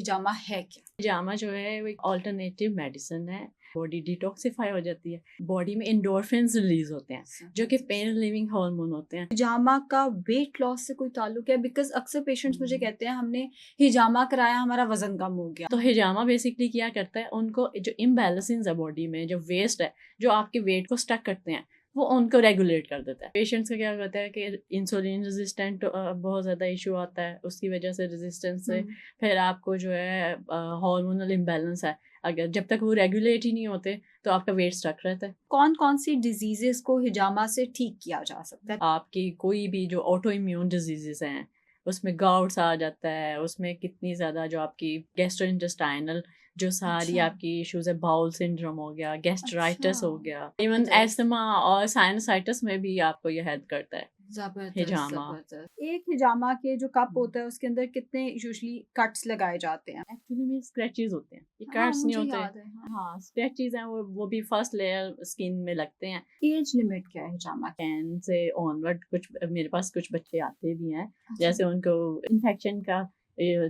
हिजामा है क्या? हिजामा जो है वो एक ऑल्टरनेटिव मेडिसिन है। बॉडी डिटॉक्सिफाई हो जाती है, बॉडी में एंडोर्फिन्स रिलीज होते हैं जो कि पेन रिलीविंग हार्मोन होते हैं। हिजामा का वेट लॉस से कोई ताल्लुक है? बिकॉज अक्सर पेशेंट्स मुझे कहते हैं हमने हिजामा कराया, हमारा वजन कम हो गया। तो हिजामा बेसिकली क्या करता है, उनको जो इम्बैलेंसेस है बॉडी में, जो वेस्ट है, जो आपके वेट को स्टक करते हैं, वो उनको रेगुलेट कर देता है। पेशेंट्स का क्या होता है कि इंसुलिन रेजिस्टेंट बहुत ज़्यादा इशू आता है, उसकी वजह से रेजिस्टेंस से फिर आपको जो है हार्मोनल इम्बैलेंस है, अगर जब तक वो रेगुलेट ही नहीं होते तो आपका वेट स्टक रहता है। कौन कौन सी डिजीजेस को हिजामा से ठीक किया जा सकता है? आपकी कोई भी जो ऑटो इम्यून डिजीजेस हैं, उसमें गाउट्स आ जाता है, उसमें कितनी ज़्यादा जो आपकी गैस्ट्रोइंटेस्टाइनल जो सारी अच्छा। आपकी इश्यूज है, बाउल सिंड्रोम हो गया, गैस्ट्राइटिस हो अच्छा, गया, इवन एस्थमा और साइनसाइटिस में भी आपको ये हेल्प करता है जबरदस्त हिजामा। जबरदस्त। एक हिजामा के जो कप होता है उसके अंदर कितने यूजुअली कट्स लगाए जाते हैं? एक्चुअली में स्क्रैचेस होते हैं, ये हाँ, कट्स नहीं मुझे होते। याद है। हाँ। हाँ, स्क्रैचेस हैं, वो भी फर्स्ट लेयर स्किन में लगते हैं। एज लिमिट क्या है हिजामा की? 10 से ऑनवर्ड कुछ मेरे पास कुछ बच्चे आते भी हैं, अच्छा। जैसे उनको इन्फेक्शन का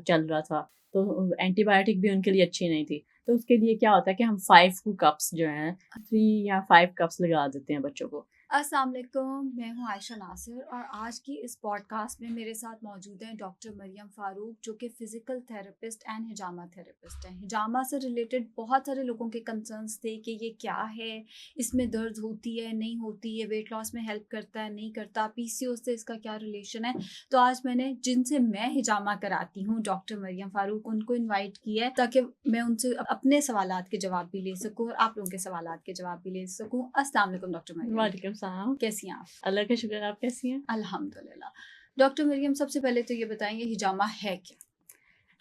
चल रहा था, तो एंटीबायोटिक भी उनके लिए अच्छी नहीं थी, तो उसके लिए क्या होता है कि हम 5 कप्स जो हैं, 3 या 5 कप्स लगा देते हैं बच्चों को। अस्सलाम वालेकुम, मैं हूँ आयशा नासिर और आज की इस पॉडकास्ट में मेरे साथ मौजूद हैं डॉक्टर मरियम फ़ारूक, जो कि physical therapist and hijama therapist हैं। हिजामा से रिलेटेड बहुत सारे लोगों के कंसर्न्स थे कि ये क्या है, इसमें दर्द होती है नहीं होती है, वेट लॉस में हेल्प करता है नहीं करता, पीसीओएस से इसका क्या रिलेशन है। तो आज मैंने जिनसे मैं हिजामा कराती हूँ, डॉक्टर मरियम फ़ारूक, उनको इन्वाइट किया है ताकि मैं उनसे अपने सवालात के जवाब भी ले सकूँ और आप लोगों के सवालात के जवाब भी ले सकूँ। अस्सलाम वालेकुम डॉक्टर मरियम, वालेकुम सलाम। कैसी हैं आप? अल्लाह का शुक्र, आप कैसी हैं? अल्हम्दुलिल्लाह। डॉक्टर मरियम, सबसे पहले तो ये बताएंगे हिजामा है क्या?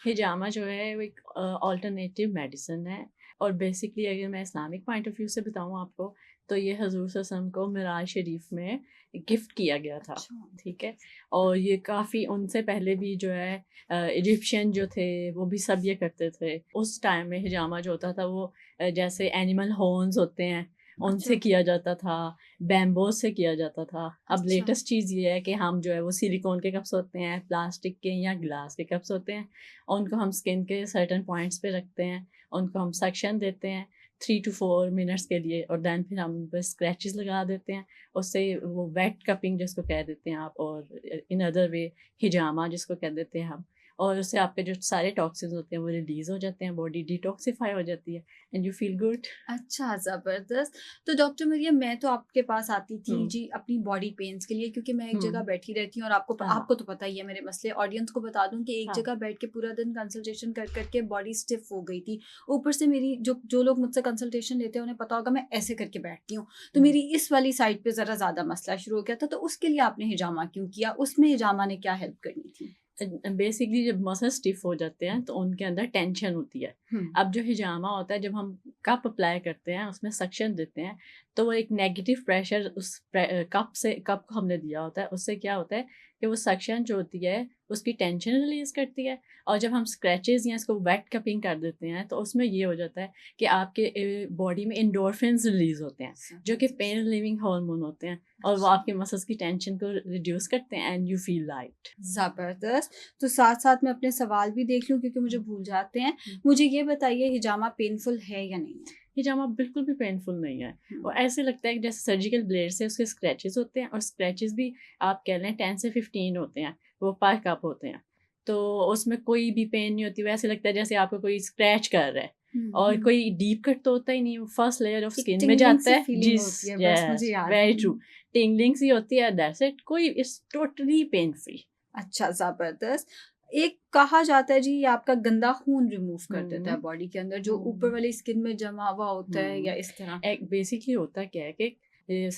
हिजामा जो है वो एक ऑल्टरनेटिव मेडिसिन है, और बेसिकली अगर मैं इस्लामिक पॉइंट ऑफ व्यू से बताऊँ आपको, तो ये हजूर सल्लल्लाहु अलैहि वसल्लम को मिराज शरीफ में गिफ्ट किया गया था। अच्छा। ठीक है, और ये काफ़ी उनसे पहले भी जो है इजिप्शियन जो थे वो भी सब ये करते थे। उस टाइम में हिजामा जो होता था वो जैसे एनिमल हॉर्न्स होते हैं उनसे अच्छा। किया जाता था, बैम्बो से किया जाता था। अब अच्छा। लेटेस्ट चीज़ ये है कि हम जो है वो सिलिकॉन के कप्स होते हैं, प्लास्टिक के या ग्लास के कप्स होते हैं, उनको हम स्किन के सर्टेन पॉइंट्स पे रखते हैं, उनको हम सक्शन देते हैं 3 to 4 मिनट्स के लिए, और दैन फिर हम उन पर स्क्रैचेस लगा देते हैं। उससे वो वेट कपिंग जिसको कह देते हैं आप, और इन अदर वे हिजामा जिसको कह देते हैं हम, और उससे आपके जो सारे टॉक्सिन्स होते हैं वो रिलीज़ हो जाते हैं, बॉडी डिटॉक्सिफाई हो जाती है एंड यू फील गुड। अच्छा, ज़बरदस्त। तो डॉक्टर मरियम, मैं तो आपके पास आती थी हुँ, जी अपनी बॉडी पेन्स के लिए, क्योंकि मैं एक जगह हुँ, बैठी रहती हूँ और आपको हाँ, आपको तो पता ही है मेरे मसले। ऑडियंस को बता दूँ कि एक हाँ, जगह बैठ के पूरा दिन कंसल्टेशन कर के बॉडी स्टिफ हो गई थी। ऊपर से मेरी जो जो लोग मुझसे कंसल्टेशन लेते हैं उन्हें पता होगा मैं ऐसे करके बैठती हूँ। तो हुँ। मेरी इस वाली साइड पे ज़रा ज़्यादा मसला शुरू हो गया था, तो उसके लिए आपने हिजामा क्यों किया? उसमें हिजामा ने क्या हेल्प करनी थी? बेसिकली जब मसल स्टिफ हो जाते हैं तो उनके अंदर टेंशन होती है। हुँ। अब जो हिजामा होता है, जब हम कप अप्लाई करते हैं उसमें सक्शन देते हैं, तो वो एक नेगेटिव प्रेशर उस कप को हमने दिया होता है, उससे क्या होता है कि वो सक्शन जो होती है उसकी टेंशन रिलीज करती है, और जब हम स्क्रैचेस या इसको वेट कपिंग कर देते हैं तो उसमें ये हो जाता है कि आपके बॉडी में एंडोर्फिन्स रिलीज होते हैं जो कि पेन रिलीविंग हार्मोन होते हैं, और वो आपके मसल्स की टेंशन को रिड्यूस करते हैं एंड यू फील लाइट। ज़बरदस्त। तो साथ-साथ मैं अपने सवाल भी देख लूँ क्योंकि मुझे भूल जाते हैं। मुझे ये बताइए, हिजामा पेनफुल है या नहीं है? हिजामा बिल्कुल भी पेनफुल नहीं है, हुँ। और ऐसे लगता है कि जैसे सर्जिकल ब्लेड से उसके स्क्रैचेस होते हैं, और स्क्रैचेस भी आप कह लें 10 से 15 होते हैं, वो पर कप होते हैं, तो उसमें कोई भी पेन नहीं होती। वैसे लगता है जैसे आपको कोई स्क्रैच कर रहा है, हुँ, और हुँ। कोई डीप कट तो होता ही नहीं, वो फर्स्ट लेयर ऑफ एक स्किन में टिंगलिंग जाता सी है। फीलिंग जिस होती है, बस मुझे यस, याद वेरी है। ट्रू, टिंगलिंग सी होती है, दैट्स इट, कोई इट्स टोटली पेन फ्री। अच्छा, ज़बरदस्त। एक कहा जाता है जी, ये आपका गंदा खून रिमूव कर देता हम्म, है बॉडी के अंदर, जो ऊपर हम्म, वाली स्किन में जमा हुआ होता है, या इस तरह? एक बेसिकली होता क्या है कि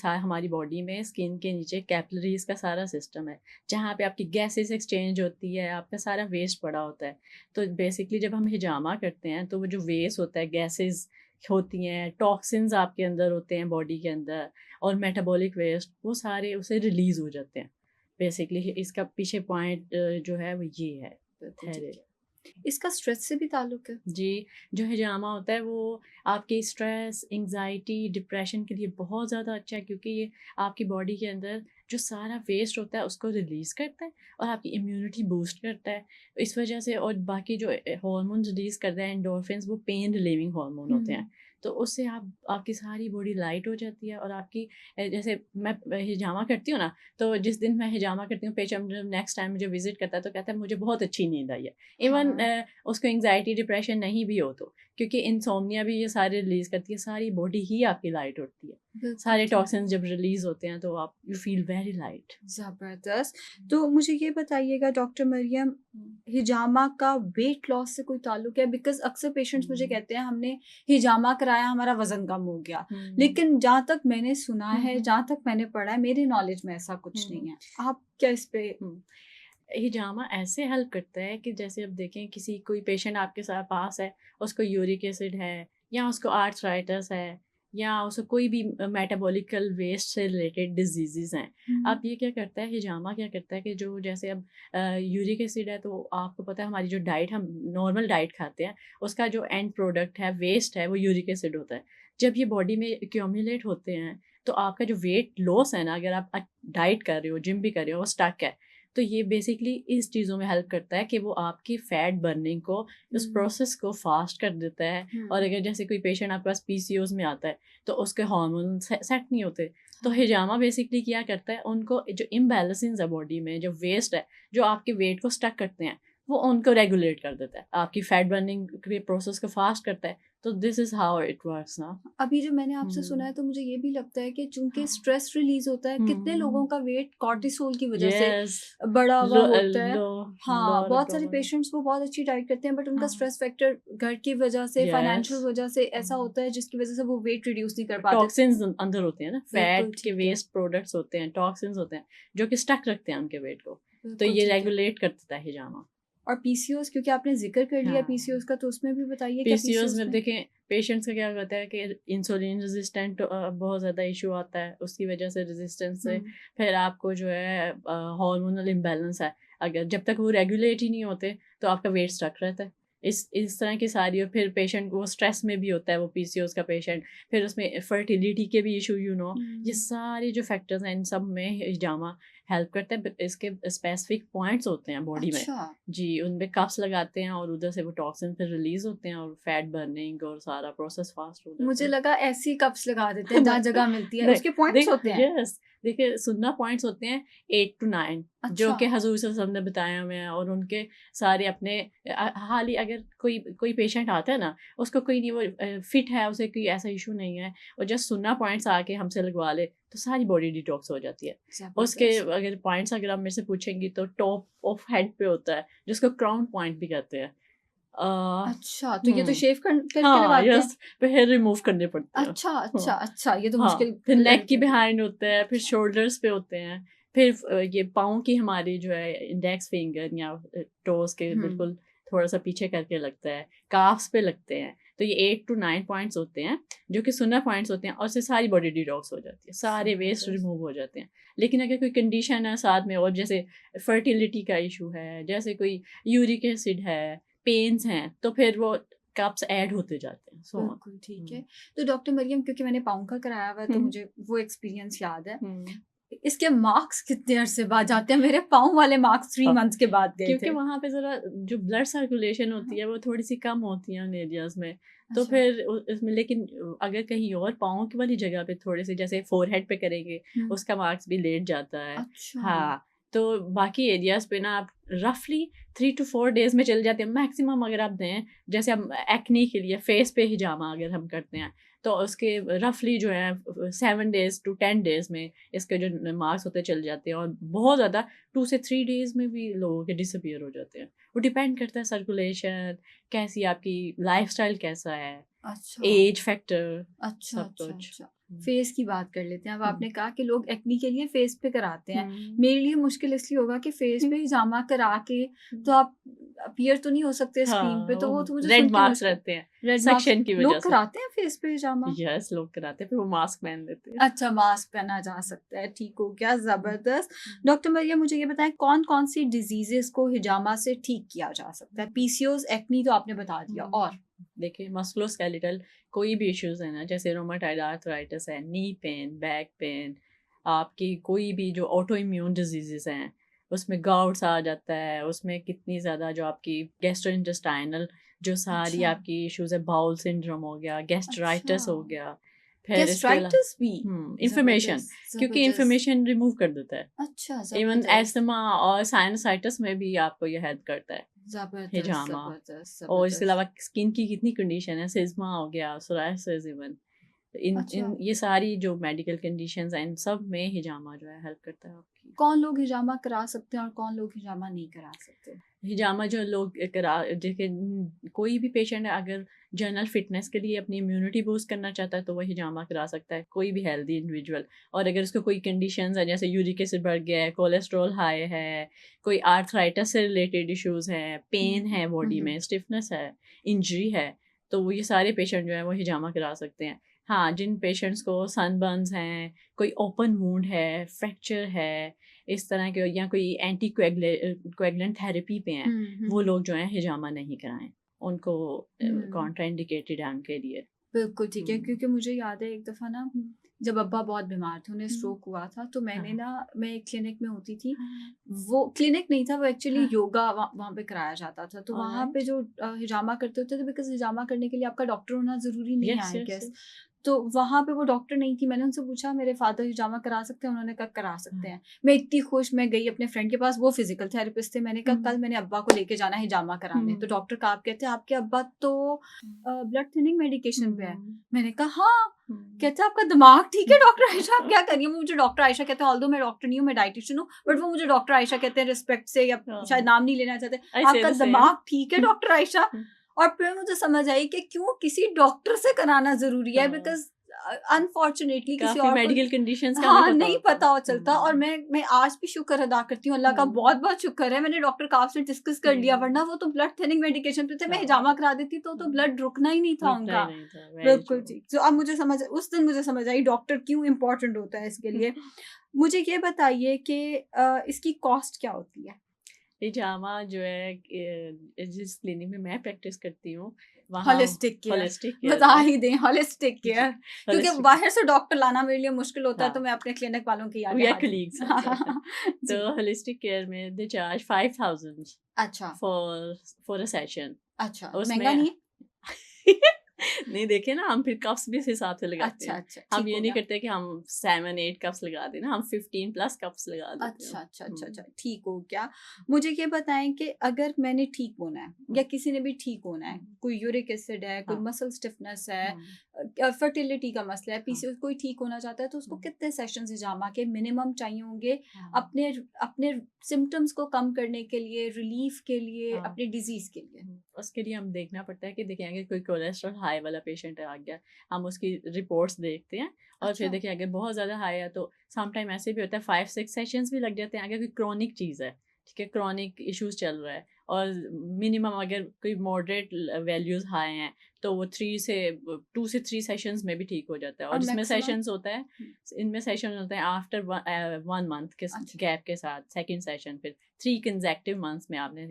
हमारी बॉडी में स्किन के नीचे कैपिलरीज का सारा सिस्टम है, जहाँ पे आपकी गैसेस एक्सचेंज होती है, आपका सारा वेस्ट पड़ा होता है। तो बेसिकली जब हम हिजामा करते हैं तो वो जो वेस्ट होता है, गैसेस होती हैं, टॉक्सिन्स आपके अंदर होते हैं बॉडी के अंदर, और मेटाबॉलिक वेस्ट, वो सारे उसे रिलीज हो जाते हैं। बेसिकली इसका पीछे पॉइंट जो है वो ये है। बिल्कुल ठीक थेरे है। इसका स्ट्रेस से भी ताल्लुक है? जी, जो हिजामा होता है वो आपकी स्ट्रेस, एंग्ज़ायटी, डिप्रेशन के लिए बहुत ज़्यादा अच्छा है, क्योंकि ये आपकी बॉडी के अंदर जो सारा वेस्ट होता है उसको रिलीज़ करता है और आपकी इम्यूनिटी बूस्ट करता है। इस वजह से, और बाकी जो हार्मोन्स रिलीज़ करता है एंडोर्फिन्स, वो पेन रिलीविंग हार्मोन होते हैं। तो उससे आपकी सारी बॉडी लाइट हो जाती है, और आपकी जैसे मैं हिजामा करती हूँ ना, तो जिस दिन मैं हिजामा करती हूँ, पेशेंट जब नेक्स्ट टाइम मुझे विज़िट करता है तो कहता है मुझे बहुत अच्छी नींद आई है। इवन हाँ, उसको एंग्जायटी डिप्रेशन नहीं भी हो तो, क्योंकि इंसोम्निया भी ये सारे रिलीज़ करती है, सारी बॉडी ही आपकी लाइट होती है। बिल्कुल सारे ठीक टॉक्सिन्स है। जब रिलीज़ होते हैं तो आप यू फील वेरी लाइट। ज़बरदस्त। तो मुझे ये बताइएगा डॉक्टर मरियम, हिजामा का वेट लॉस से कोई ताल्लुक है? बिकॉज़ अक्सर पेशेंट्स मुझे हुँ, कहते हैं हमने हिजामा कराया, हमारा वज़न कम हो गया। हुँ, लेकिन जहाँ तक मैंने सुना हुँ, है, हुँ, जहाँ तक मैंने पढ़ा है, मेरी नॉलेज में ऐसा हुँ, कुछ हुँ, नहीं है। आप क्या इस पे? हुँ। हिजामा ऐसे हेल्प करता है कि जैसे अब देखें, किसी कोई पेशेंट आपके साथ पास है, उसको यूरिक एसिड है, या उसको आर्थराइटिस है, या उसको कोई भी मेटाबॉलिकल वेस्ट से रिलेटेड डिजीज़ेज़ हैं। हुँ, अब ये क्या करता है, हिजामा क्या करता है कि जो जैसे अब यूरिक एसिड है, तो आपको पता है हमारी जो डाइट, हम नॉर्मल डाइट खाते हैं, उसका जो एंड प्रोडक्ट है, वेस्ट है, वो यूरिक एसिड होता है। जब ये बॉडी में एक्यूमुलेट होते हैं, तो आपका जो वेट लॉस है ना, अगर आप डाइट कर रहे हो, जिम भी कर रहे हो, वो स्टक है। तो ये बेसिकली इस चीज़ों में हेल्प करता है कि वो आपकी फैट बर्निंग को, उस हुँ, प्रोसेस को फास्ट कर देता है। और हुँ, अगर जैसे कोई पेशेंट आपके पास पीसीओएस में आता है, तो उसके हार्मोन सेट नहीं होते, तो हाँ। हिजामा बेसिकली क्या करता है, उनको जो इम्बैलेंसेस है बॉडी में, जो वेस्ट है, जो आपके वेट को स्टक करते हैं, वो उनको रेगुलेट कर देता है, आपकी फैट बर्निंग के प्रोसेस को फास्ट करता है। तो this is how it works ना। अभी जो मैंने आपसे सुना हम्म, है तो मुझे ये भी लगता है कि चूँकि स्ट्रेस रिलीज़ होता है, कितने लोगों का वेट कॉर्टिसोल की वज़ह से यस, बढ़ा हुआ लो होता है। लो हाँ, लोअर बहुत सारे एब्डोमेन, पेशेंट्स वो बहुत अच्छी डाइट करते हैं बट उनका हाँ, स्ट्रेस फैक्टर घर की वज़ह से, यस, फाइनेंशियल वज़ह से ऐसा होता है जिसकी वज़ह से वो वेट रिड्यूस नहीं कर पाते। टॉक्सिन्स अंदर होते हैं ना, बिल्कुल फैट के ठीक है, वेस्ट प्रोडक्ट्स होते हैं, टॉक्सिन्स होते हैं, जो कि स्टक रखते हैं उनके वेट को। तो बिल्कुल ये ठीक है। रेगुलेट कर देता है हिजामा। और पीसीओएस, क्योंकि आपने ज़िक्र कर लिया हाँ, पीसीओएस का, तो उसमें भी बताइए क्या पीसीओएस पीसीओएस में में? देखें, पेशेंट्स का क्या होता है कि इंसुलिन रेजिस्टेंट बहुत ज़्यादा इशू आता है, उसकी वजह से रेजिस्टेंस से हुँ, फिर आपको जो है हार्मोनल इम्बैलेंस है, अगर जब तक वो रेगुलेट ही नहीं होते, तो आपका वेट स्टक रहता है। इस तरह की सारी, और फिर पेशेंट को स्ट्रेस में भी होता है वो पीसीओएस का पेशेंट, फिर उसमें फर्टिलिटी के भी इशू, ये हुँ। सारे जो फैक्टर्स हैं, इन सब में हिजामा हेल्प करता है। इसके स्पेसिफिक पॉइंट्स होते हैं बॉडी में। अच्छा। जी, उनमें कफ्स लगाते हैं और उधर से वो टॉक्सिन फिर रिलीज़ होते हैं, और फैट बर्निंग और सारा प्रोसेस फास्ट हो जाता मुझे है। लगा ऐसे ही कप्स लगा देते हैं जहाँ जगह मिलती है, नहीं, उसके पॉइंट्स होते हैं? यस, देखिए सुन्ना पॉइंट्स होते हैं 8 टू 9, जो अच्छा। कि हज़ूर सल्लल्लाहु अलैहि वसल्लम ने बताए हुए हैं, और उनके सारे अपने हाल ही, अगर कोई कोई पेशेंट आता है ना, उसको कोई नहीं, वो फिट है, उसे कोई ऐसा इश्यू नहीं है, और जस्ट सुन्ना पॉइंट्स आके हमसे लगवा ले, तो सारी बॉडी डिटॉक्स हो जाती है। उसके ज़बरदस्त। अगर पॉइंट्स अगर आप मेरे से पूछेंगी, तो टॉप ऑफ हेड पे होता है, जिसको क्राउन पॉइंट भी कहते हैं। अ, अच्छा, तो ये तो हुँ। शेव करके हाँ, लगाते हैं? यस, फिर हेयर रिमूव करने पड़ते हैं। अच्छा, अच्छा, हाँ, अच्छा, ये तो हाँ, मुश्किल फिर नेक की लग रही है। बिहाइंड होता है, फिर अच्छा, शोल्डर्स पे होते हैं, फिर ये पाँव की हमारी जो है इंडेक्स फिंगर, या टोज़ के हुँ, बिल्कुल थोड़ा-सा पीछे करके लगता है, काफ्स पे लगते हैं। तो ये 8 टू 9 पॉइंट्स होते हैं, जो कि सुन्नह पॉइंट्स होते हैं, और उससे सारी बॉडी डिटॉक्स हो जाती है, सारे वेस्ट ज़बरदस्त। रिमूव हो जाते हैं। लेकिन अगर कोई कंडीशन है साथ में, और जैसे फर्टिलिटी का इश्यू है, जैसे कोई यूरिक एसिड है, पेन्स हैं, तो फिर वो कप्स ऐड होते जाते हैं, सो ऑन। बिल्कुल ठीक है। हुँ। तो डॉक्टर मरियम, क्योंकि मैंने पाँव का कराया हुआ है तो हुँ, मुझे वो एक्सपीरियंस याद है। हुँ। इसके मार्क्स कितने अरसे बाद जाते हैं? मेरे पाँव वाले मार्क्स 3 हाँ, मंथ्स के बाद गए क्योंकि थे। वहाँ पे ज़रा जो ब्लड सर्कुलेशन होती हाँ, है, वो थोड़ी-सी कम होती है उन एरियाज़ में। तो अच्छा। फिर इसमें, लेकिन अगर कहीं और पाँव की वाली जगह पे थोड़े-से, जैसे फ़ोरहेड पे करेंगे, हुँ, उसका मार्क्स भी लेट जाता है। अच्छा। हाँ, तो बाकी एरियाज़ पे ना आप रफ़ली 3 टू 4 डेज़ में चले जाते हैं। मैक्सिमम अगर आप दें, जैसे हम एक्ने के लिए फेस पे हिजामा अगर हम करते हैं, तो उसके रफ़ली जो है 7 डेज़ टू 10 डेज़ में इसके जो मार्क्स होते चले जाते हैं, और बहुत ज़्यादा 2 से 3 डेज़ में भी लोगों के डिसअपीयर हो जाते हैं। वो डिपेंड करता है सर्कुलेशन, कैसी आपकी लाइफ़स्टाइल कैसा है, अच्छा। एज फैक्टर, अच्छा, सब अच्छा, कुछ। अच्छा। फेस की बात कर लेते हैं। अब हम्म, आपने कहा कि लोग एक्नी के लिए फेस पे कराते हैं। हम्म, मेरे लिए मुश्किल इसलिए होगा कि फेस पे हिजामा करा के तो आप अपीयर तो नहीं हो सकते स्क्रीन पे, हाँ, तो वो वो तो मुझे रेड सुन के मार्क्स मुश्किल। रहते हैं रेड मार्क्स सेक्शन की वजह लोग से। कराते हैं फेस पे हिजामा? यस, लोग कराते हैं, फिर वो मास्क पहन देते हैं। अच्छा, मास्क पहना जा सकता है, ठीक हो गया, जबरदस्त। हम्म। डॉक्टर मरियम, मुझे ये बताएं कौन कौन सी डिजीजेस को हिजामा से ठीक किया जा सकता है? पीसीओएस, एक्नी तो आपने बता दिया, और देखिए मस्कुलोस्केलेटल कोई भी इश्यूज है ना, जैसे रोमाटाइड आर्थराइटिस है, नी पेन, बैक पेन, आपकी कोई भी जो ऑटो इम्यून डिजीजेस हैं, उसमें गाउट्स आ जाता है, उसमें कितनी ज़्यादा जो आपकी गैस्ट्रोइंटेस्टाइनल जो सारी अच्छा आपकी इश्यूज है, बाउल सिंड्रोम हो गया, अच्छा, गैस्ट्राइटिस हो गया, फिर इसके अलावा गैस्ट्राइटिस भी? इन्फर्मेशन, जबरदस्त क्योंकि जबरदस्त। इन्फर्मेशन रिमूव कर देता है। अच्छा, इवन जबरदस्त एस्थमा और साइनसाइटिस में भी आपको ये हेल्प करता है जबरदस्त हिजामा। जबरदस्त और इसके जबरदस्त। अलावा स्किन की कितनी कंडीशन है, सिज़्मा हो गया, सोरायसिस, इवन इन अच्छा, इन ये सारी जो मेडिकल कंडीशंस हैं, इन सब में हिजामा जो है हेल्प करता है आपकी। कौन लोग हिजामा करा सकते हैं और कौन लोग हिजामा नहीं करा सकते? हिजामा जो लोग करा जैसे कोई भी पेशेंट है, अगर जनरल फिटनेस के लिए अपनी इम्यूनिटी बूस्ट करना चाहता है तो वह हिजामा करा सकता है, कोई भी हेल्दी इंडिविजुअल। और अगर उसको कोई कंडीशंस है, जैसे यूरिक एसिड बढ़ गया है, कोलेस्ट्रॉल हाई है, कोई आर्थराइटिस से रिलेटेड इश्यूज हैं, पेन है बॉडी हम्म। में, स्टिफनेस है, इंजरी है, तो वो ये सारे पेशेंट जो है वो हिजामा करा सकते हैं। हाँ, जिन पेशेंट्स को सनबर्न्स हैं, कोई ओपन वुंड है, फ्रैक्चर है, इस तरह के, या कोई एंटी कोएगुलेंट थेरेपी पे हैं, वो हम्म। लोग जो हैं हिजामा नहीं कराएं, उनको हम्म। कॉन्ट्राइंडिकेटेड है उनके लिए। बिल्कुल ठीक है, हम्म, क्योंकि मुझे याद है एक दफ़ा ना, जब अब्बा बहुत बीमार थे, उन्हें स्ट्रोक हुआ था, तो मैंने हाँ, ना, मैं एक क्लिनिक में होती थी। हाँ, वो क्लिनिक नहीं था, वो एक्चुअली हाँ, योगा वहाँ पे कराया जाता था। तो वहाँ पे ऑलराइट, जो हिजामा करते होते थे, बिकॉज़ हिजामा करने के लिए आपका डॉक्टर होना ज़रूरी नहीं है, yes I yes guess. Yes, तो वहाँ पे वो डॉक्टर नहीं थी। मैंने उनसे पूछा मेरे फादर हिजामा करा सकते हैं? उन्होंने कहा करा सकते हाँ, हैं। मैं इतनी खुश, मैं गई अपने फ्रेंड के पास, वो फिजिकल थेरेपिस्ट थे। मैंने कहा कल मैंने अब्बा को लेके जाना है हिजामा कराने। तो डॉक्टर का आप कहते हैं आपके अब्बा तो ब्लड थिनिंग मेडिकेशन पे है। मैंने कहा हाँ। कहते हैं आपका दिमाग ठीक है डॉक्टर आयशा, आप क्या करिए? वो मुझे डॉक्टर आयशा कहते हैं, ऑल्दो मैं डॉक्टर नहीं हूँ, मैं डाइटिशियन हूँ, बट वो मुझे डॉक्टर आयशा कहते हैं रिस्पेक्ट से, या शायद नाम नहीं लेना चाहते। आई से आपका द सेम। दिमाग ठीक है डॉक्टर आयशा? और फिर मुझे समझ आई कि क्यों किसी डॉक्टर से कराना जरूरी है, बिकॉज अनफॉर्चुनेटली किसी काफी और को मेडिकल कंडीशंस का हमें हाँ पता नहीं होता पता हो चलता। और मैं आज भी शुक्र अदा करती हूँ, अल्लाह का बहुत बहुत शुक्र है, मैंने डॉक्टर काफ से डिस्कस कर लिया, वरना वो तो ब्लड थिनिंग मेडिकेशन पे थे। मैं हिजामा करा देती तो ब्लड रुकना ही नहीं था रुकना ही उनका। नहीं था, वेरी बिल्कुल ट्रू। ठीक। तो अब मुझे समझ, उस दिन मुझे समझ आई डॉक्टर क्यों इम्पोर्टेंट होता है इसके लिए। मुझे ये बताइए कि इसकी कॉस्ट क्या होती है? हिजामा जो है जिस क्लिनिक में मैं प्रैक्टिस करती हूँ वहाँ होलिस्टिक केयर, होलिस्टिक केयर बता में ही दें होलिस्टिक केयर, क्योंकि होलिस्टिक, बाहर से डॉक्टर लाना मेरे लिए मुश्किल होता है, तो हाँ, मैं अपने क्लिनिक वालों की याद वी आर दिलाती कलीग्स, हूँ। अच्छा अच्छा। तो जी। होलिस्टिक केयर में दे चार्ज 5,000 अच्छा फॉर अ सेशन। अच्छा, महंगा उसमें नहीं है? नहीं, देखे ना, हम फिर कप्स भी इस हिसाब से लगाते अच्छा हैं। अच्छा, हम ठीक ये हो नहीं गया। करते कि हम 7-8 कप्स लगा दें ना, हम 15 प्लस कप्स लगा देते हैं। अच्छा अच्छा अच्छा अच्छा, ठीक हो गया। मुझे ये बताएं कि अगर मैंने ठीक होना है या किसी ने भी ठीक होना है, कोई यूरिक एसिड है, कोई हाँ, मसल स्टिफनेस है, हाँ, फर्टिलिटी का मसला है, हाँ, पीसीओएस, कोई ठीक होना चाहता है, तो उसको हाँ, कितने सेशंस हिजामा के मिनिमम चाहिए होंगे हाँ, अपने अपने सिम्टम्स को कम करने के लिए, रिलीफ के लिए, हाँ। अपनी डिजीज के लिए? उसके लिए हम देखना पड़ता है कि देखें, अगर कोई कोलेस्ट्रॉल हाई वाला पेशेंट आ गया, हम उसकी रिपोर्ट्स देखते हैं, और फिर अच्छा। देखिए अगर बहुत ज़्यादा हाई है तो सम टाइम ऐसे भी होता है 5-6 सेशंस भी लग जाते हैं, अगर कोई क्रॉनिक चीज़ है, ठीक है, क्रॉनिक इश्यूज चल रहा है, और मिनिमम अगर कोई मॉडरेट वैल्यूज़ हाई हैं तो वो 2 से 3 सेशंस में भी ठीक हो जाता है। और और जिसमें मैक्सिमम? सेशंस होता है, इनमें सेशन होते हैं आफ्टर 1 मंथ के अच्छा। गैप के साथ, सेकेंड सेशन, फिर 3 कंसेक्टिव मंथ्स में आपने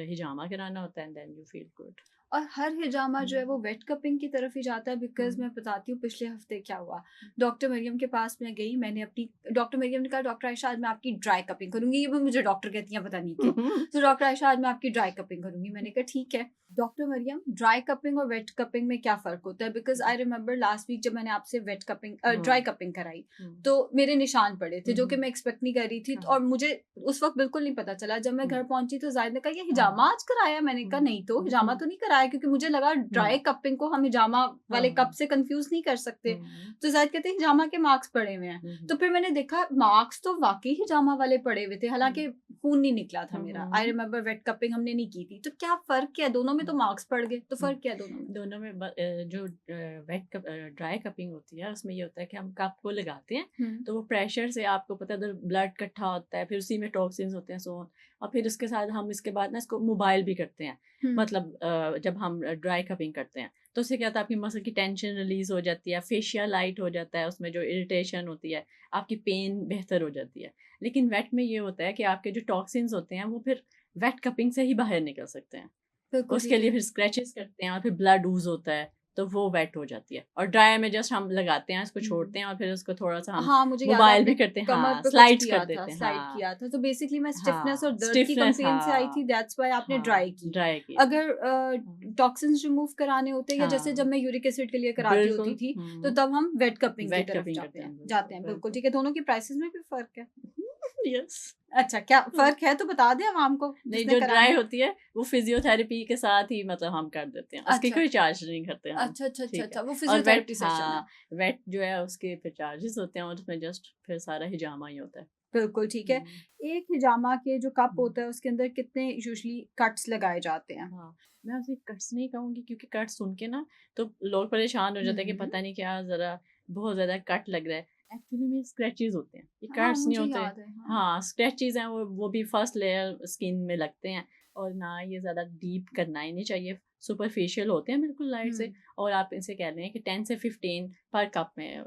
हिजामा कराना होता है, and then you feel good. और हर हिजामा जो है वो वेट कपिंग की तरफ ही जाता है? बिकॉज मैं बताती हूँ पिछले हफ्ते क्या हुआ। डॉक्टर मरियम के पास मैं गई, मैंने अपनी, डॉक्टर मरियम ने कहा डॉक्टर आयशा आज मैं आपकी ड्राई कपिंग करूंगी। ये भी मुझे डॉक्टर कहती हैं पता नहीं क्यों। तो डॉक्टर आयशा आज मैं आपकी ड्राई कपिंग करूंगी। मैंने कहा ठीक है। डॉक्टर मरियम, ड्राई कपिंग और वेट कपिंग में क्या फ़र्क होता है? Because I remember last week जब मैंने आपसे वेट कपिंग ड्राई कपिंग कराई तो मेरे निशान पड़े थे जो कि मैं एक्सपेक्ट नहीं कर रही थी, और मुझे उस वक्त बिल्कुल नहीं पता चला। जब मैं घर पहुंची तो जाहिद ने कहा ये हिजामा आज कराया? मैंने कहा नहीं तो हिजामा तो नहीं कराया। कराया क्योंकि मुझे लगा ड्राई कपिंग को हम हिजामा वाले कप से कंफ्यूज नहीं कर सकते। तो शायद कहते हैं हिजामा के मार्क्स पड़े हुए हैं, तो फिर मैंने देखा मार्क्स तो वाकई हिजामा वाले पड़े हुए थे, हालांकि खून नहीं निकला था मेरा। आई रिमेम्बर वेट कपिंग हमने नहीं की थी। तो क्या फर्क क्या है दोनों में? तो मार्क्स पड़ गए, तो फर्क क्या है दोनों में जो वेट ड्राई कपिंग होती है उसमें ये होता है कि हम कप को लगाते हैं तो वो प्रेशर से आपको पता है ब्लड इकट्ठा होता है, फिर उसी में टॉक्सिन्स होते हैं, सो और फिर उसके साथ हम इसके बाद ना इसको मोबाइल भी करते हैं। मतलब जब हम ड्राई कपिंग करते हैं तो उससे क्या होता है आपकी मसल की टेंशन रिलीज हो जाती है, फेशियल लाइट हो जाता है, उसमें जो इरिटेशन होती है, आपकी पेन बेहतर हो जाती है। लेकिन वेट में ये होता है कि आपके जो टॉक्सिन्स होते हैं वो फिर वेट कपिंग से ही बाहर निकल सकते हैं। उसके लिए फिर स्क्रैचेस करते हैं और फिर ब्लड ऊज होता है, तो वो वेट हो जाती है। और ड्राई में जस्ट हम लगाते हैं, इसको छोड़ते हैं और फिर उसको थोड़ा सा हम मुझे मोबाइल भी करते हैं, कमर पे स्लाइड्स किया कर था, देते हैं। स्लाइड किया था। तो बेसिकली मैं स्टिफनेस और दर्द की कंप्लेन से आई थी, दैट्स व्हाई आपने ड्राई की। अगर टॉक्सिन्स रिमूव कराने होते हैं या जैसे जब मैं यूरिक एसिड के लिए कराती होती थी तो तब हम वेट कपिंग की तरफ जाते हैं। बिल्कुल ठीक है, दोनों की प्राइसेस में भी फर्क है। यस। अच्छा, क्या फर्क है तो बता दें आवाम को। नहीं, जो ड्राई होती है वो फिजियोथेरेपी के साथ ही मतलब हम कर देते हैं, उसकी कोई चार्ज नहीं करते हम। अच्छा, वो फिजियोथेरेपी सेशन है। वेट जो है उसके फिर चार्जेस होते हैं और उसमें जस्ट फिर सारा हिजामा ही होता है। बिल्कुल ठीक है। एक हिजामा के जो कप होता है उसके अंदर कितने यूजुअली कट्स लगाए जाते हैं? मैं उसे कट्स नहीं कहूँगी क्योंकि कट सुन के ना तो लोग परेशान हो जाते हैं कि पता नहीं क्या ज़रा बहुत ज़्यादा कट लग रहा है। एक्चुअली में स्क्रैचेस होते हैं, ये कट्स नहीं होते। स्क्रैचेस हैं, वो भी फर्स्ट लेयर स्किन में लगते हैं और ना ये ज़्यादा डीप करना ही नहीं चाहिए, सुपरफिशियल होते हैं बिल्कुल लाइट से। और आप इनसे कह रहे हैं कि 10 से 15 पर कप में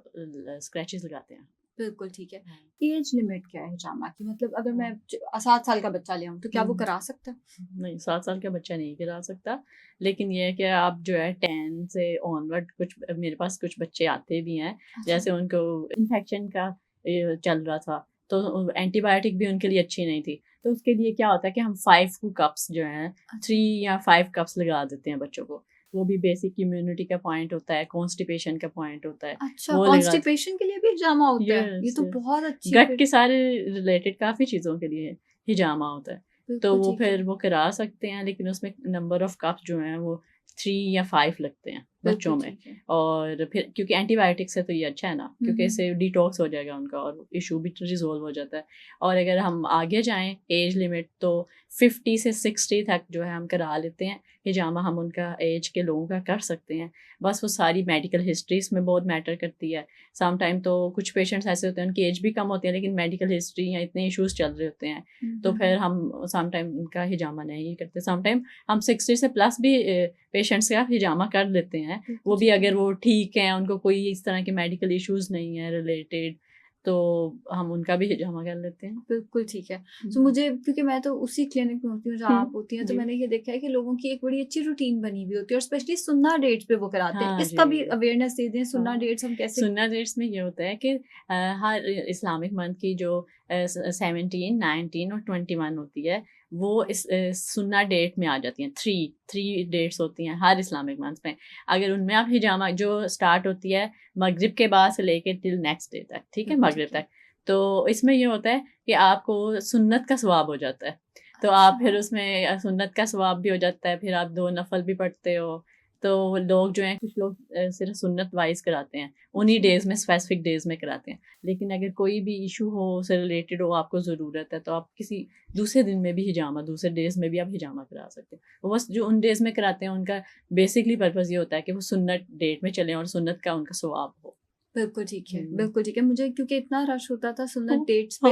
स्क्रैचेस लगाते हैं। बिल्कुल ठीक है। एज लिमिट क्या है हिजामा की? मतलब अगर मैं 7 साल का बच्चा ले आऊँ तो क्या वो करा सकता है? नहीं, 7 साल का बच्चा नहीं करा सकता, लेकिन ये है कि आप जो है 10 से ऑनवर्ड, कुछ मेरे पास कुछ बच्चे आते भी हैं जैसे उनको इन्फेक्शन का चल रहा था तो एंटीबायोटिक भी उनके लिए अच्छी नहीं थी, तो उसके लिए क्या होता है कि हम 5 कप्स जो हैं 3 या 5 कप्स लगा देते हैं बच्चों को। वो भी बेसिक इम्यूनिटी का पॉइंट होता है, कॉन्स्टिपेशन का पॉइंट होता है। अच्छा, कॉन्स्टिपेशन के लिए भी हिजामा होता है? ये तो बहुत अच्छी गट के सारे रिलेटेड काफी चीजों के लिए हिजामा होता है, तो वो फिर वो करा सकते हैं, लेकिन उसमें नंबर ऑफ कप्स जो हैं वो 3 या 5 लगते हैं बच्चों में। और फिर क्योंकि एंटीबायोटिक से तो ये अच्छा है ना, क्योंकि इससे डिटॉक्स हो जाएगा उनका और इशू भी रिजोल्व हो जाता है। और अगर हम आगे जाएं एज लिमिट तो 50 से 60 तक जो है हम करा लेते हैं हिजामा, हम उनका एज के लोगों का कर सकते हैं। बस वो सारी मेडिकल हिस्ट्री इसमें बहुत मैटर करती है। सम टाइम तो कुछ पेशेंट्स ऐसे होते हैं उनकी एज भी कम होती है लेकिन मेडिकल हिस्ट्री या इतने इश्यूज चल रहे होते हैं, तो फिर हम सम टाइम उनका हिजामा नहीं करते। सम टाइम हम 60 से प्लस भी पेशेंट्स का हिजामा कर लेते हैं, वो भी अगर वो ठीक हैं, उनको कोई इस तरह के मेडिकल इश्यूज नहीं है रिलेटेड, तो हम उनका भी हिजामा कर लेते हैं। बिल्कुल ठीक है। तो मुझे, क्योंकि मैं तो उसी क्लिनिक में होती हूँ जहाँ आप होती हैं, तो मैंने ये देखा है कि लोगों की एक बड़ी अच्छी रूटीन बनी हुई होती है और स्पेशली सुन्ना डेट्स पे वो कराते हैं। इसका भी अवेयरनेस दे दें, सुन्ना डेट्स हम कैसे? सुन्ना डेट्स में ये होता है कि हर इस्लामिक मंथ की जो 17, 19 और 21 होती है वो इस सुन्ना डेट में आ जाती हैं। थ्री डेट्स होती हैं हर इस्लामिक मंथ में। अगर उनमें आप हिजामा जो स्टार्ट होती है मगरिब के बाद से लेके टिल नेक्स्ट डे तक, ठीक है, मगरिब तक, तो इसमें ये होता है कि आपको सुन्नत का सवाब हो जाता है। तो आप फिर उसमें सुन्नत का सवाब भी हो जाता है, फिर आप 2 नफल भी पढ़ते हो। तो लोग जो हैं, कुछ लोग सिर्फ सुन्नत वाइज कराते हैं, उन्हीं डेज में, स्पेसिफिक डेज में कराते हैं। लेकिन अगर कोई भी इशू हो, उससे रिलेटेड हो, आपको ज़रूरत है, तो आप किसी दूसरे दिन में भी हिजामा, दूसरे डेज में भी आप हिजामा करा सकते हैं। वो बस जो उन डेज में कराते हैं उनका बेसिकली पर्पज़ ये होता है कि वो सुन्नत डेट में चलें और सुन्नत का उनका सवाब हो। बिल्कुल ठीक है, बिल्कुल ठीक है। मुझे क्योंकि इतना रश होता था सुन्नत डेट्स पे,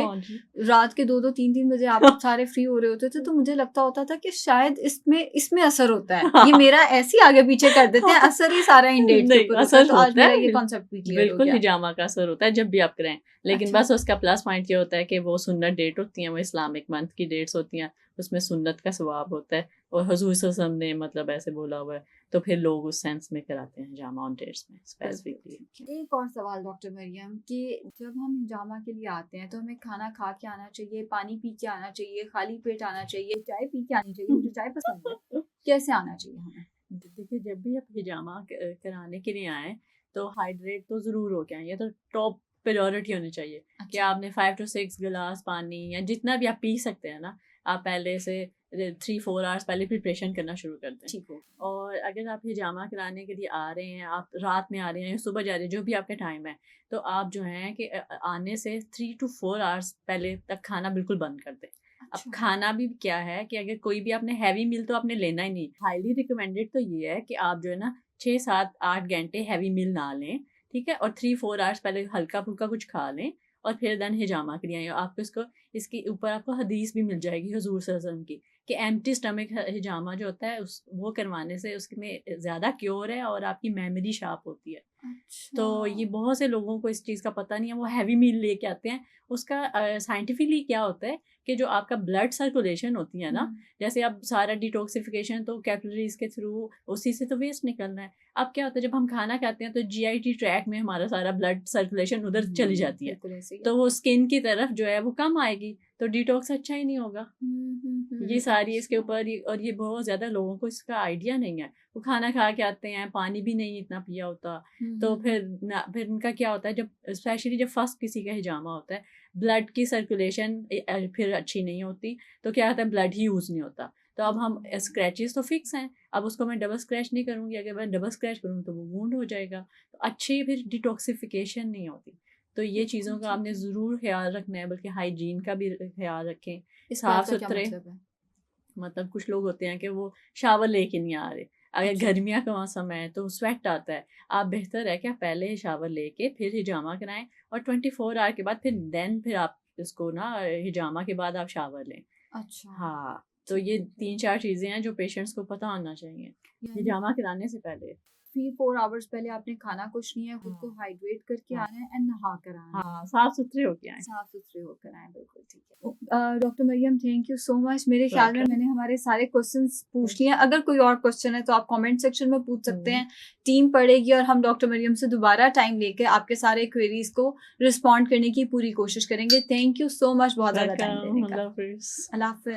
रात के 2-2 3-3 बजे आप सारे फ्री हो रहे होते थे, तो मुझे लगता होता था कि शायद इसमें असर होता है। ये मेरा ऐसे ही आगे पीछे कर देते हैं, असर ही सारा इन डेट्स के ऊपर होता है। तो आज मेरा ये कॉन्सेप्ट भी क्लियर हो गया। बिल्कुल हिजामा का असर होता है जब भी आप कराएं, लेकिन बस उसका प्लस पॉइंट ये होता है कि वो सुन्नत डेट होती हैं, वो इस्लामिक मंथ की डेट्स होती हैं, उसमें सुन्नत का सवाब होता है और हुजूर सल्लल्लाहु अलैहि वसल्लम ने मतलब ऐसे बोला हुआ है, तो फिर लोग उस सेंस में कराते हैं हिजामा ऑन डेट्स में स्पेसिफिकली। एक और सवाल डॉक्टर मरियम, कि जब हम हिजामा के लिए आते हैं तो हमें खाना खा के आना चाहिए, पानी पी के आना चाहिए, खाली पेट आना चाहिए, चाय पी के आनी चाहिए? मुझे चाय पसंद है। कैसे आना चाहिए हमें? देखिए, जब भी आप हिजामा कराने के लिए आए तो हाइड्रेट तो ज़रूर हो के आए, ये तो टॉप प्रायोरिटी होनी चाहिए। कि आपने 5 to 6 गिलास पानी या जितना भी आप पी सकते हैं ना, आप पहले से 3-4 आवर्स पहले प्रिपरेशन करना शुरू कर दें। ठीक हो। और अगर आप हिजामा कराने के लिए आ रहे हैं, आप रात में आ रहे हैं या सुबह जा रहे हैं, जो भी आपका टाइम है, तो आप जो है कि आने से 3 to 4 आवर्स पहले तक खाना बिल्कुल बंद कर दें। अब अच्छा। खाना भी क्या है कि अगर कोई भी आपने हैवी मील तो आपने लेना ही नहीं। हाईली रिकमेंडेड तो ये है कि आप जो है ना 6-7-8 घंटे हैवी मील ना लें, ठीक है, और 3-4 आवर्स पहले हल्का फुल्का कुछ खा लें और फिर देन हिजामा के लिए आएं। आपको इसको इसके ऊपर आपको हदीस भी मिल जाएगी हुजूर सल्लल्लाहु अलैहि वसल्लम की कि एम्प्टी स्टमक हिजामा जो होता है उस वो करवाने से उसमें ज़्यादा क्योर है और आपकी मेमोरी शार्प होती है। तो ये अच्छा। बहुत से लोगों को इस चीज़ का पता नहीं है, वो हैवी मील लेके आते हैं। उसका साइंटिफिकली क्या होता है कि जो आपका ब्लड सर्कुलेशन होती है ना, जैसे अब सारा डिटॉक्सिफिकेशन तो कैपिलरीज के थ्रू उसी से तो वेस्ट निकलना है। अब क्या होता है जब हम खाना खाते हैं तो जीआईटी ट्रैक में हमारा सारा ब्लड सर्कुलेशन उधर चली जाती है, बिल्कुल ऐसे ही तो वो स्किन की तरफ जो है वो कम आएगी, तो डिटॉक्स अच्छा ही नहीं होगा। ये सारी इसके अच्छा। ऊपर और ये बहुत ज़्यादा लोगों को इसका आइडिया नहीं है। वो खाना खा के आते हैं, पानी भी नहीं इतना पिया होता, तो फिर उनका क्या होता है जब स्पेशली जब फर्स्ट किसी का हिजामा होता है, ब्लड की सर्कुलेशन फिर अच्छी नहीं होती, तो क्या होता है ब्लड ही यूज़ नहीं होता। तो अब हम स्क्रैचेस तो फिक्स हैं, अब उसको मैं डबल स्क्रैच नहीं करूँगी, अगर मैं डबल स्क्रैच करूँ तो वो वुंड हो जाएगा, तो अच्छी फिर डिटॉक्सिफिकेशन नहीं होती। तो ये चीज़ों का आपने ज़रूर ख्याल रखना है, बल्कि हाइजीन का भी ख्याल रखें। इस बात साफ का क्या सुथरे, मतलब है? मतलब कुछ लोग होते हैं कि वो शावर लेके नहीं आ रहे। अगर अच्छा। गर्मियाँ का मौसम है तो स्वेट आता है, आप बेहतर है कि आप पहले शावर लेके फिर हिजामा कराएं और 24 आवर के बाद फिर आप इसको ना हिजामा के बाद आप शावर लें। अच्छा। हाँ, तो ठीक ये है। 3-4 चीज़ें हैं जो पेशेंट्स को पता होना चाहिए यानी हिजामा कराने से पहले। 3-4 आवर्स पहले आपने खाना कुछ नहीं है, खुद को हाँ, हाइड्रेट करके हाँ, आना है एंड नहा कर आना है। हाँ, साफ सुथरे होके आएँ। साफ सुथरे होकर आए, बिल्कुल ठीक है। Doctor Maryam, thank you so much. मेरे ख्याल में वेलकम। मैंने हमारे सारे क्वेश्चंस पूछ लिए हैं। अगर कोई और क्वेश्चन है तो आप कमेंट सेक्शन में पूछ सकते हैं, टीम पढ़ेगी और हम डॉक्टर मरियम से दोबारा टाइम लेके आपके सारे क्वेरीज को रिस्पॉन्ड करने की पूरी कोशिश करेंगे। थैंक यू सो मच बहुत ज़्यादा टाइम वेलकम, देने का। अल्लाह हाफ़िज़। अल्लाह हाफ़िज़।